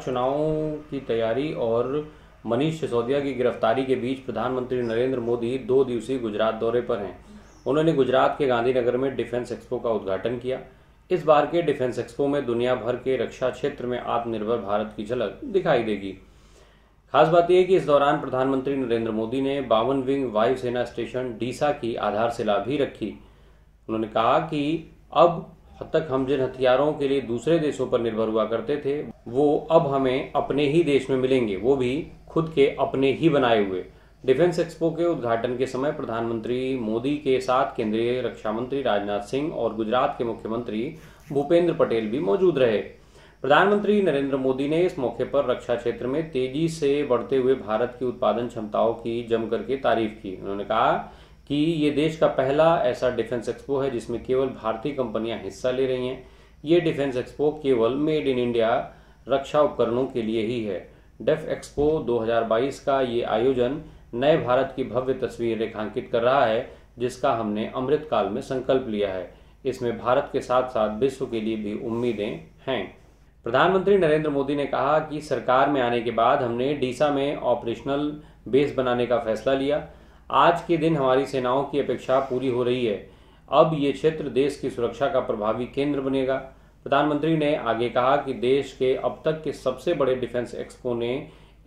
गुजरात चुनावों की तैयारी और मनीष सिसोदिया की गिरफ्तारी के बीच प्रधानमंत्री नरेंद्र मोदी 2 दिवसीय गुजरात दौरे पर हैं। उन्होंने गुजरात के गांधीनगर में डिफेंस एक्सपो का उद्घाटन किया। इस बार के डिफेंस एक्सपो में दुनिया भर के रक्षा क्षेत्र में आत्मनिर्भर भारत की झलक दिखाई देगी। खास बात यह है कि इस दौरान प्रधानमंत्री नरेंद्र मोदी ने 52 विंग वायुसेना स्टेशन डीसा की आधारशिला भी रखी। उन्होंने कहा कि अब तक हम जिन हथियारों के लिए दूसरे देशों पर निर्भर हुआ करते थे, वो अब हमें अपने ही देश में मिलेंगे, वो भी खुद के अपने ही बनाए हुए। डिफेंस एक्सपो के उद्घाटन के समय प्रधानमंत्री मोदी के साथ केंद्रीय रक्षा मंत्री राजनाथ सिंह और गुजरात के मुख्यमंत्री भूपेंद्र पटेल भी मौजूद रहे। प्रधानमंत्री नरेंद्र मोदी ने इस मौके पर रक्षा क्षेत्र में तेजी से बढ़ते हुए भारत की उत्पादन क्षमताओं की जमकर के तारीफ की। उन्होंने कहा कि ये देश का पहला ऐसा डिफेंस एक्सपो है जिसमें केवल भारतीय कंपनियां हिस्सा ले रही हैं। ये डिफेंस एक्सपो केवल मेड इन इंडिया रक्षा उपकरणों के लिए ही है। डेफ एक्सपो 2022 का ये आयोजन नए भारत की भव्य तस्वीर रेखांकित कर रहा है, जिसका हमने अमृत काल में संकल्प लिया है। इसमें भारत के साथ साथ विश्व के लिए भी उम्मीदें हैं। प्रधानमंत्री नरेंद्र मोदी ने कहा कि सरकार में आने के बाद हमने डीसा में ऑपरेशनल बेस बनाने का फैसला लिया। आज के दिन हमारी सेनाओं की अपेक्षा पूरी हो रही है। अब ये क्षेत्र देश की सुरक्षा का प्रभावी केंद्र बनेगा। प्रधानमंत्री ने आगे कहा कि देश के अब तक के सबसे बड़े डिफेंस एक्सपो ने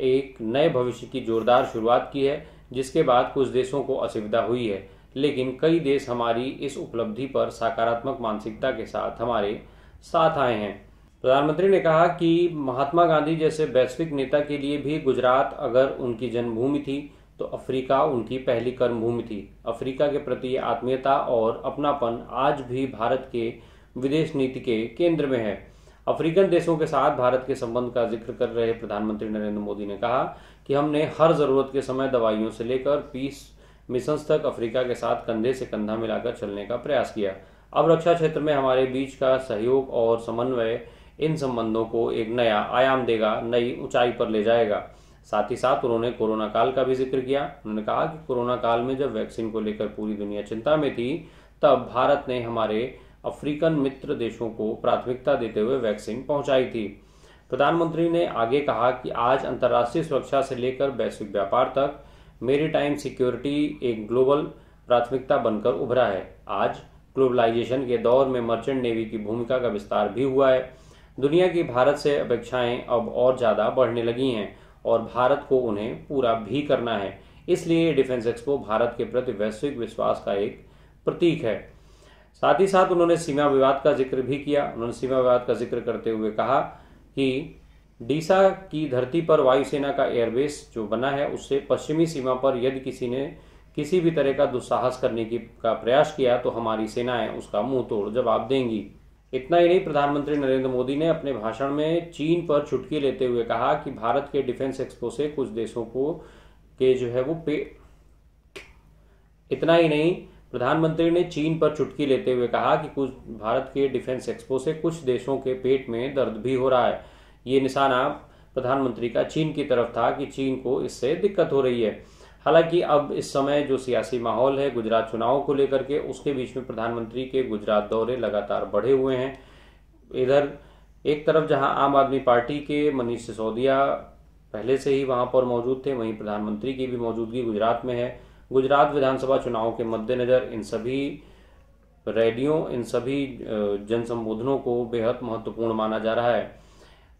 एक नए भविष्य की जोरदार शुरुआत की है, जिसके बाद कुछ देशों को असुविधा हुई है, लेकिन कई देश हमारी इस उपलब्धि पर सकारात्मक मानसिकता के साथ हमारे साथ आए हैं। प्रधानमंत्री ने कहा कि महात्मा गांधी जैसे वैश्विक नेता के लिए भी गुजरात अगर उनकी जन्मभूमि थी तो अफ्रीका उनकी पहली कर्मभूमि थी। अफ्रीका के प्रति आत्मीयता और अपनापन आज भी भारत के विदेश नीति के केंद्र में है। अफ्रीकन देशों के साथ भारत के संबंध का जिक्र कर रहे प्रधानमंत्री नरेंद्र मोदी ने कहा कि हमने हर जरूरत के समय दवाइयों से लेकर पीस मिशंस तक अफ्रीका के साथ कंधे से कंधा मिलाकर चलने का प्रयास किया। अब रक्षा क्षेत्र में हमारे बीच का सहयोग और समन्वय इन संबंधों को एक नया आयाम देगा, नई ऊंचाई पर ले जाएगा। साथ ही साथ उन्होंने कोरोना काल का भी जिक्र किया। उन्होंने कहा कि कोरोना काल में जब वैक्सीन को लेकर पूरी दुनिया चिंता में थी, तब भारत ने हमारे अफ्रीकन मित्र देशों को प्राथमिकता देते हुए वैक्सीन पहुंचाई थी। प्रधानमंत्री ने आगे कहा कि आज अंतर्राष्ट्रीय सुरक्षा से लेकर वैश्विक व्यापार तक मैरीटाइम सिक्योरिटी एक ग्लोबल प्राथमिकता बनकर उभरा है। आज ग्लोबलाइजेशन के दौर में मर्चेंट नेवी की भूमिका का विस्तार भी हुआ है। दुनिया की भारत से अपेक्षाएं अब और ज्यादा बढ़ने लगी हैं और भारत को उन्हें पूरा भी करना है। इसलिए डिफेंस एक्सपो भारत के प्रति वैश्विक विश्वास का एक प्रतीक है। साथ ही साथ उन्होंने सीमा विवाद का जिक्र भी किया। उन्होंने सीमा विवाद का जिक्र करते हुए कहा कि डीसा की धरती पर वायुसेना का एयरबेस जो बना है, उससे पश्चिमी सीमा पर यदि किसी ने किसी भी तरह का दुस्साहस करने का प्रयास किया तो हमारी सेनाएं उसका मुंह तोड़ जवाब देंगी। इतना ही नहीं, प्रधानमंत्री नरेंद्र मोदी ने अपने भाषण में चीन पर चुटकी लेते हुए कहा कि भारत के डिफेंस एक्सपो से कुछ देशों को के जो है वो इतना ही नहीं, प्रधानमंत्री ने चीन पर चुटकी लेते हुए कहा कि कुछ भारत के डिफेंस एक्सपो से कुछ देशों के पेट में दर्द भी हो रहा है। ये निशाना प्रधानमंत्री का चीन की तरफ था कि चीन को इससे दिक्कत हो रही है। हालांकि अब इस समय जो सियासी माहौल है गुजरात चुनाव को लेकर के, उसके बीच में प्रधानमंत्री के गुजरात दौरे लगातार बढ़े हुए हैं। इधर एक तरफ जहां आम आदमी पार्टी के मनीष सिसोदिया पहले से ही वहां पर मौजूद थे, वहीं प्रधानमंत्री की भी मौजूदगी गुजरात में है। गुजरात विधानसभा चुनाव के मद्देनजर इन सभी रैलियों, इन सभी जन संबोधनों को बेहद महत्वपूर्ण माना जा रहा है।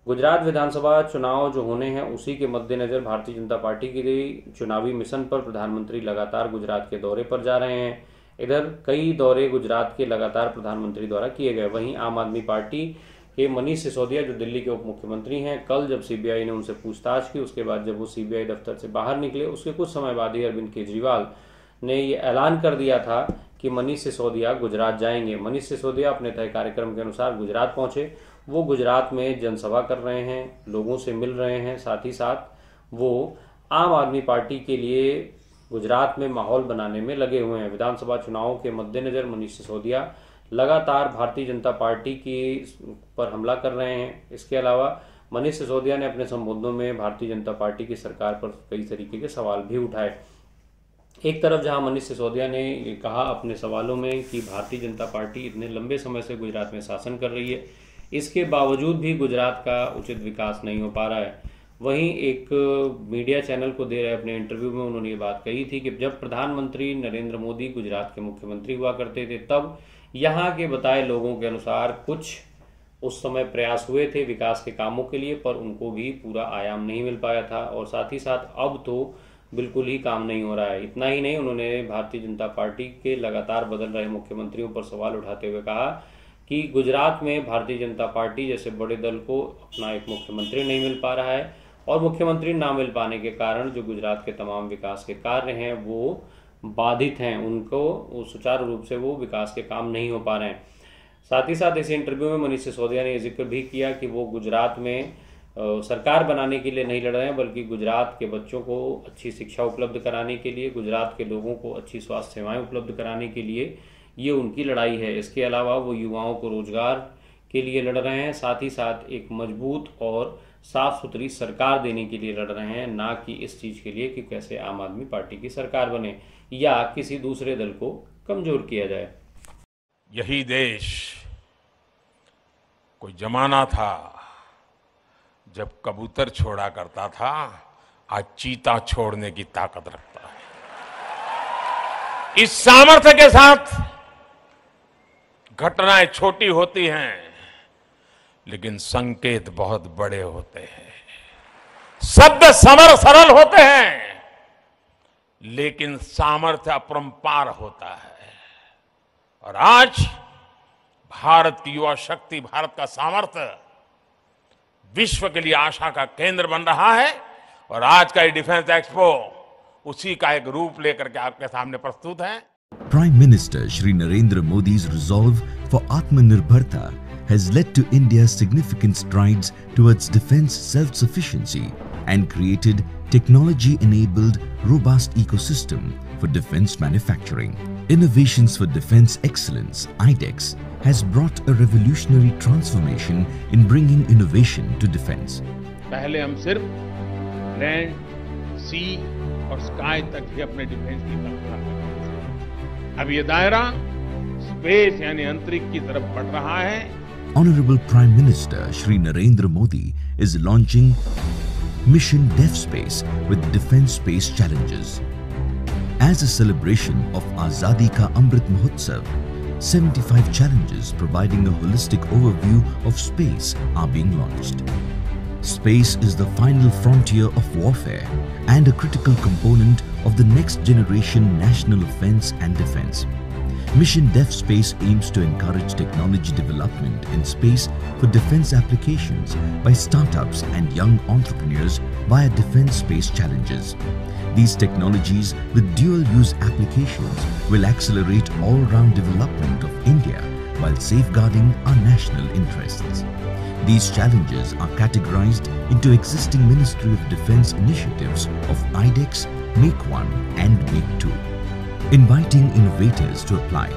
गुजरात विधानसभा चुनाव जो होने हैं, उसी के मद्देनजर भारतीय जनता पार्टी के चुनावी मिशन पर प्रधानमंत्री लगातार गुजरात के दौरे पर जा रहे हैं। इधर कई दौरे गुजरात के लगातार प्रधानमंत्री द्वारा किए गए। वहीं आम आदमी पार्टी के मनीष सिसोदिया जो दिल्ली के उप मुख्यमंत्री हैं, कल जब सीबीआई ने उनसे पूछताछ की, उसके बाद जब वो सीबीआई दफ्तर से बाहर निकले, उसके कुछ समय बाद ही अरविंद केजरीवाल ने ये ऐलान कर दिया था कि मनीष सिसोदिया गुजरात जाएंगे। मनीष सिसोदिया अपने तय कार्यक्रम के अनुसार गुजरात पहुंचे। वो गुजरात में जनसभा कर रहे हैं, लोगों से मिल रहे हैं, साथ ही साथ वो आम आदमी पार्टी के लिए गुजरात में माहौल बनाने में लगे हुए हैं। विधानसभा चुनावों के मद्देनजर मनीष सिसोदिया लगातार भारतीय जनता पार्टी की पर हमला कर रहे हैं। इसके अलावा मनीष सिसोदिया ने अपने संबोधनों में भारतीय जनता पार्टी की सरकार पर कई तरीके के सवाल भी उठाए। एक तरफ जहां मनीष सिसोदिया ने कहा अपने सवालों में कि भारतीय जनता पार्टी इतने लंबे समय से गुजरात में शासन कर रही है, इसके बावजूद भी गुजरात का उचित विकास नहीं हो पा रहा है। वहीं एक मीडिया चैनल को दे रहे अपने इंटरव्यू में उन्होंने ये बात कही थी कि जब प्रधानमंत्री नरेंद्र मोदी गुजरात के मुख्यमंत्री हुआ करते थे तब यहाँ के बताए लोगों के अनुसार कुछ उस समय प्रयास हुए थे विकास के कामों के लिए, पर उनको भी पूरा आयाम नहीं मिल पाया था और साथ ही साथ अब तो बिल्कुल ही काम नहीं हो रहा है। इतना ही नहीं, उन्होंने भारतीय जनता पार्टी के लगातार बदल रहे मुख्यमंत्रियों पर सवाल उठाते हुए कहा कि गुजरात में भारतीय जनता पार्टी जैसे बड़े दल को अपना एक मुख्यमंत्री नहीं मिल पा रहा है और मुख्यमंत्री ना मिल पाने के कारण जो गुजरात के तमाम विकास के कार्य हैं वो बाधित हैं, उनको सुचारू रूप से वो विकास के काम नहीं हो पा रहे हैं। साथ ही साथ इस इंटरव्यू में मनीष सिसोदिया ने जिक्र भी किया कि वो गुजरात में सरकार बनाने के लिए नहीं लड़ रहे हैं, बल्कि गुजरात के बच्चों को अच्छी शिक्षा उपलब्ध कराने के लिए, गुजरात के लोगों को अच्छी स्वास्थ्य सेवाएं उपलब्ध कराने के लिए ये उनकी लड़ाई है। इसके अलावा वो युवाओं को रोजगार के लिए लड़ रहे हैं, साथ ही साथ एक मजबूत और साफ सुथरी सरकार देने के लिए लड़ रहे हैं, ना कि इस चीज के लिए कि कैसे आम आदमी पार्टी की सरकार बने या किसी दूसरे दल को कमजोर किया जाए। यही देश कोई जमाना था जब कबूतर छोड़ा करता था, आज चीता छोड़ने की ताकत रखता है। इस सामर्थ्य के साथ घटनाएं छोटी होती हैं लेकिन संकेत बहुत बड़े होते हैं। शब्द सरल होते हैं लेकिन सामर्थ्य अपरंपार होता है। और आज भारत की युवा शक्ति, भारत का सामर्थ्य विश्व के लिए आशा का केंद्र बन रहा है और आज का ये डिफेंस एक्सपो उसी का एक रूप लेकर के आपके सामने प्रस्तुत है। Prime Minister Shri Narendra Modi's resolve for Atmanirbharta has led to India's significant strides towards defense self-sufficiency and created technology-enabled robust ecosystem for defense manufacturing. Innovations for Defense Excellence, IDEX, has brought a revolutionary transformation in bringing innovation to defense. पहले हम सिर्फ land, सी और sky तक ही अपने defence की कल्पना करते थे। अब ये दायरा स्पेस यानी अंतरिक्ष की तरफ बढ़ रहा है। Honorable Prime Minister Shri Narendra Modi is launching Mission Dev Space with Defense Space Challenges. As a celebration of Azadi Ka Amrit Mahotsav, 75 challenges providing a holistic overview of space are being launched. Space is the final frontier of warfare and a critical component of the next generation national offense and defense. Mission Dev Space aims to encourage technology development in space for defense applications by startups and young entrepreneurs via defense space challenges. These technologies with dual-use applications will accelerate all-round development of India while safeguarding our national interests. These challenges are categorized into existing Ministry of Defence initiatives of IDEX, Make 1 and Make 2. Inviting innovators to apply,